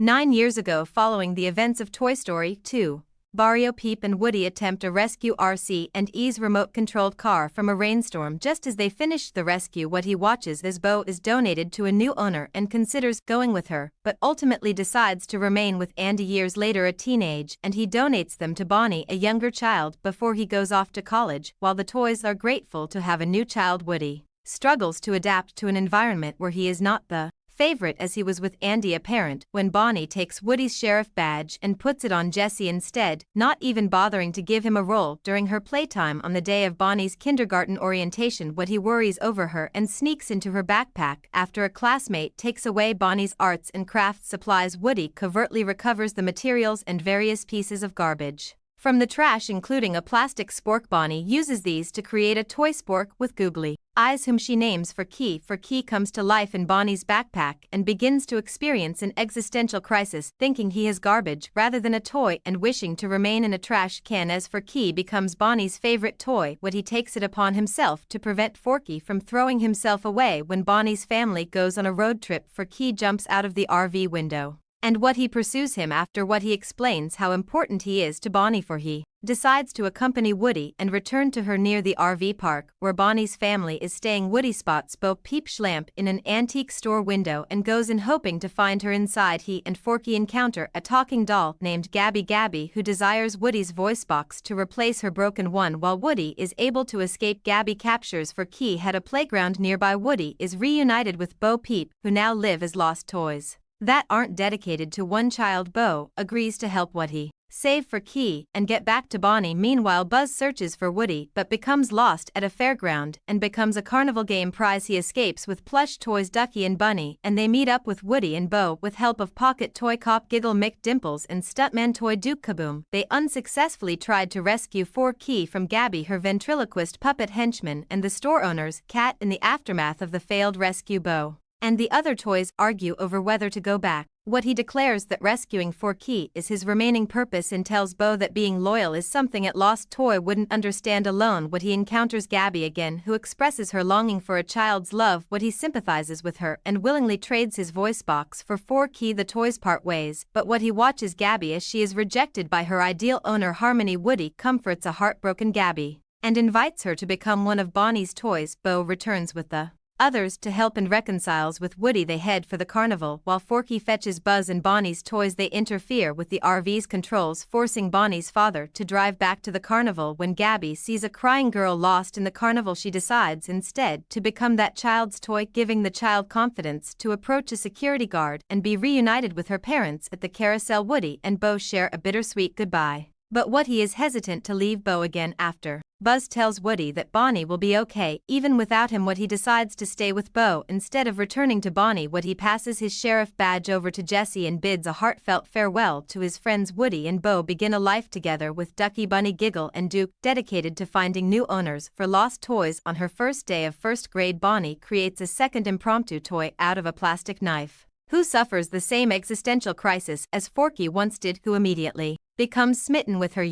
9 years ago, following the events of Toy Story 2, Barrio Peep and Woody attempt to rescue RC&E's remote-controlled car from a rainstorm. Just as they finished the rescue, what he watches as Bo is donated to a new owner and considers going with her, but ultimately decides to remain with Andy. Years later, a teenage, and he donates them to Bonnie, a younger child, before he goes off to college. While the toys are grateful to have a new child, Woody struggles to adapt to an environment where he is not the favorite as he was with Andy. A parent, when Bonnie takes Woody's sheriff badge and puts it on Jessie instead, not even bothering to give him a role during her playtime on the day of Bonnie's kindergarten orientation. What he worries over her and sneaks into her backpack after a classmate takes away Bonnie's arts and crafts supplies. Woody covertly recovers the materials and various pieces of garbage from the trash, including a plastic spork. Bonnie uses these to create a toy spork with googly eyes, whom she names Forky. Forky comes to life in Bonnie's backpack and begins to experience an existential crisis, thinking he is garbage rather than a toy and wishing to remain in a trash can. As Forky becomes Bonnie's favorite toy, what he takes it upon himself to prevent Forky from throwing himself away. When Bonnie's family goes on a road trip, Forky jumps out of the RV window, and what he pursues him. After what he explains how important he is to Bonnie, for he decides to accompany Woody and return to her near the RV park where Bonnie's family is staying. Woody spots Bo Peep's lamp in an antique store window and goes in, hoping to find her inside. He and Forky encounter a talking doll named Gabby Gabby, who desires Woody's voice box to replace her broken one. While Woody is able to escape, Gabby captures Forky at a playground nearby. Woody is reunited with Bo Peep, who now live as lost toys that aren't dedicated to one child. Bo agrees to help what he save Forky and get back to Bonnie. Meanwhile, Buzz searches for Woody but becomes lost at a fairground and becomes a carnival game prize. He escapes with plush toys Ducky and Bunny, and they meet up with Woody and Bo with help of Pocket Toy Cop Giggle Mick Dimples and stuntman toy Duke Kaboom. They unsuccessfully tried to rescue Forky from Gabby, her ventriloquist puppet henchman, and the store owner's cat. In the aftermath of the failed rescue, Bo and the other toys argue over whether to go back. What he declares that rescuing Forky is his remaining purpose and tells Bo that being loyal is something a lost toy wouldn't understand alone. What he encounters Gabby again, who expresses her longing for a child's love. What he sympathizes with her and willingly trades his voice box for Forky. The toys part ways, but what he watches Gabby as she is rejected by her ideal owner Harmony. Woody comforts a heartbroken Gabby and invites her to become one of Bonnie's toys. Bo returns with the others to help and reconciles with Woody. They head for the carnival while Forky fetches Buzz and Bonnie's toys. They interfere with the RV's controls, forcing Bonnie's father to drive back to the carnival. When Gabby sees a crying girl lost in the carnival, she decides instead to become that child's toy, giving the child confidence to approach a security guard and be reunited with her parents at the carousel. Woody and Bo share a bittersweet goodbye, but what he is hesitant to leave Bo again after Buzz tells Woody that Bonnie will be okay even without him. What he decides to stay with Bo instead of returning to Bonnie. What he passes his sheriff badge over to Jessie and bids a heartfelt farewell to his friends. Woody and Bo begin a life together with Ducky, Bunny, Giggle and Duke, dedicated to finding new owners for lost toys. On her first day of first grade, Bonnie creates a second impromptu toy out of a plastic knife, who suffers the same existential crisis as Forky once did, who immediately becomes smitten with her.